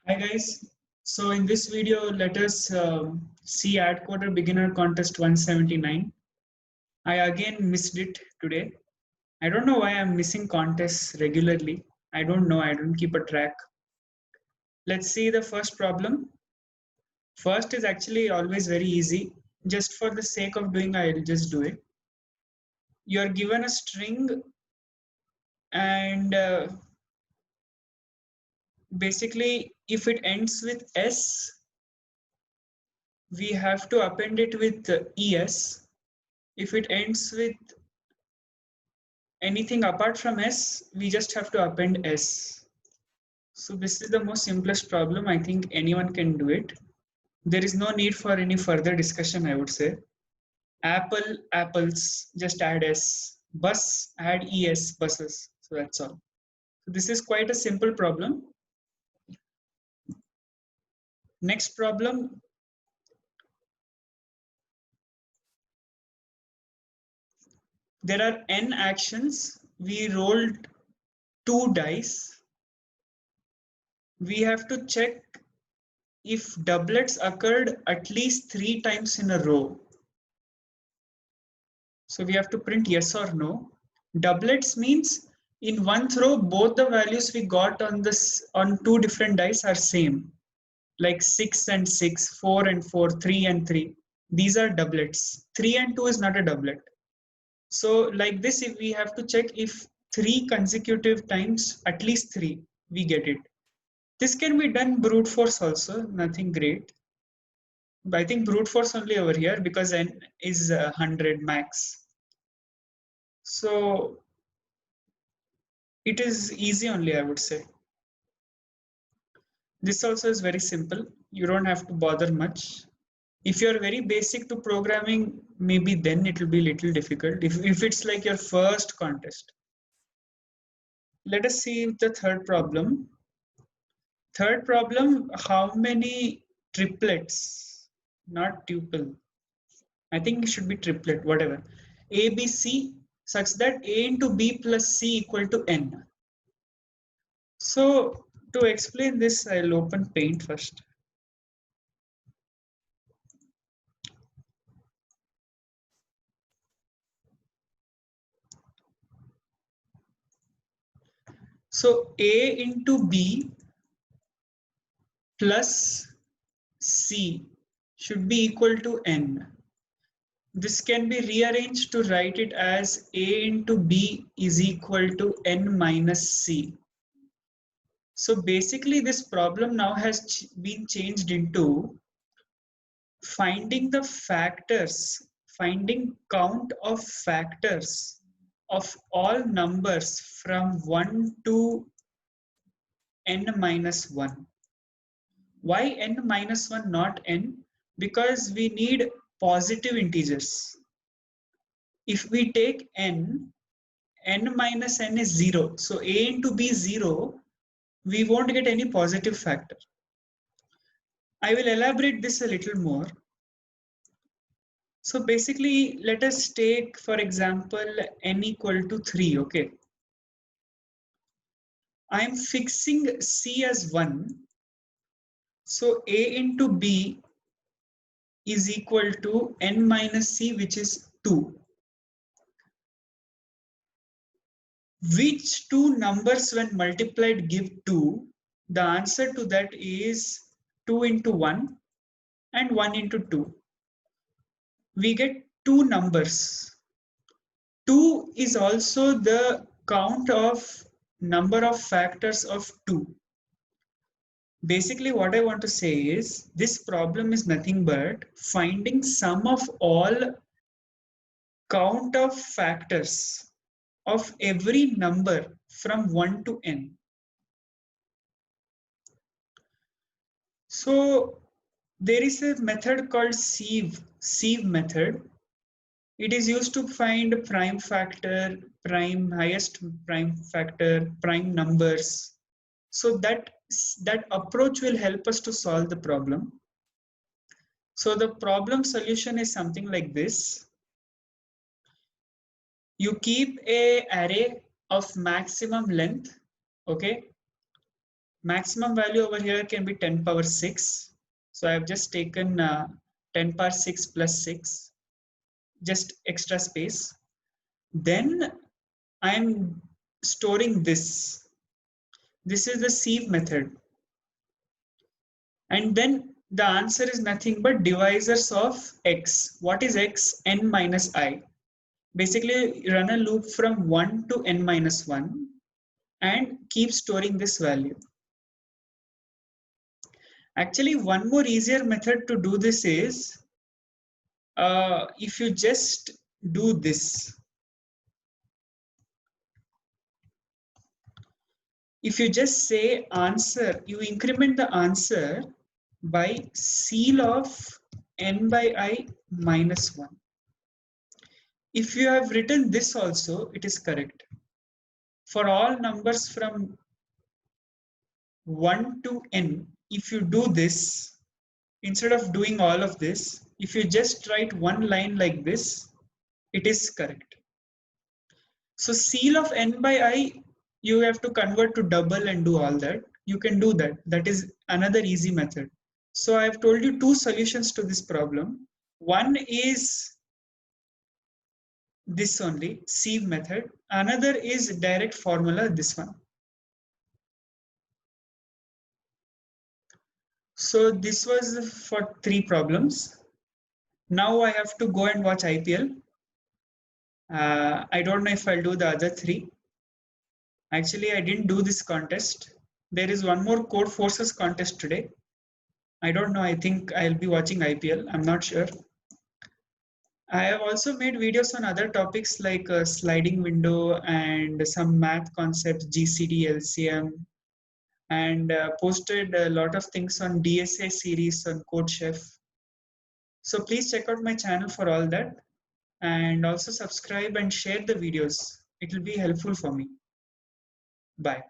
Hi guys. So in this video, let us see AdCoder Beginner Contest 179. I again missed it today. I don't know why I'm missing contests regularly. I don't know. I don't keep a track. Let's see the first problem. First is actually always very easy. Just for the sake of doing, I'll just do it. You're given a string and basically if it ends with S, we have to append it with ES. If it ends with anything apart from S, we just have to append S. So this is the most simplest problem. I think anyone can do it. There is no need for any further discussion, I would say. Apple, apples, just add S. Bus, add ES, buses. So that's all. So this is quite a simple problem. Next problem. There are n actions. We rolled 2 dice. We have to check if doublets occurred at least 3 times in a row. So we have to print yes or no. Doublets means in one throw, both the values we got on this on 2 different dice are same. Like 6 and 6, 4 and 4, 3 and 3. These are doublets. 3 and 2 is not a doublet. So like this, if we have to check if 3 consecutive times, at least 3, we get it. This can be done brute force also, nothing great. But I think brute force only over here because n is 100 max. So it is easy only, I would say. This also is very simple. You don't have to bother much. If you're very basic to programming, maybe then it will be a little difficult. If it's like your first contest. Let us see the third problem. Third problem, how many triplets, not tuple. I think it should be triplet, whatever. A, B, C, such that A into B plus C equal to N. So to explain this, I'll open Paint first. So A into B plus C should be equal to N. This can be rearranged to write it as A into B is equal to N minus C. So basically this problem now has been changed into finding the factors, finding count of factors of all numbers from 1 to n minus 1. Why n minus 1, not n? Because we need positive integers. If we take n minus n is 0. So a into b is 0. We won't get any positive factor. I will elaborate this a little more. So basically, let us take, for example, n equal to 3, okay? I'm fixing C as 1. So A into B is equal to n minus C, which is 2. Which two numbers when multiplied give 2? The answer to that is 2 into 1 and 1 into 2. We get two numbers. 2 is also the count of number of factors of 2. Basically, what I want to say is this problem is nothing but finding sum of all count of factors of every number from 1 to n. So there is a method called sieve method. It is used to find prime factor, highest prime factor, prime numbers. So that approach will help us to solve the problem. So the problem solution is something like this. You keep an array of maximum length, okay? Maximum value over here can be 10 power 6. So I have just taken 10 power 6 plus 6, just extra space. Then I'm storing this. This is the sieve method. And then the answer is nothing but divisors of x. What is x? N minus I. Basically, run a loop from 1 to n minus 1 and keep storing this value. Actually, one more easier method to do this is if you just do this. If you just say answer, you increment the answer by ceil of n by I minus 1. If you have written this also, it is correct. For all numbers from 1 to n, if you do this, instead of doing all of this, if you just write one line like this, it is correct. So ceil of n by I, you have to convert to double and do all that. You can do that. That is another easy method. So I have told you two solutions to this problem. One is this only, sieve method. Another is direct formula, this one. So this was for 3 problems. Now I have to go and watch IPL. I don't know if I'll do the other 3. Actually, I didn't do this contest. There is one more Code Forces contest today. I don't know. I think I'll be watching IPL. I'm not sure. I have also made videos on other topics like sliding window and some math concepts, GCD, LCM, and posted a lot of things on DSA series on CodeChef. So please check out my channel for all that, and also subscribe and share the videos. It will be helpful for me. Bye.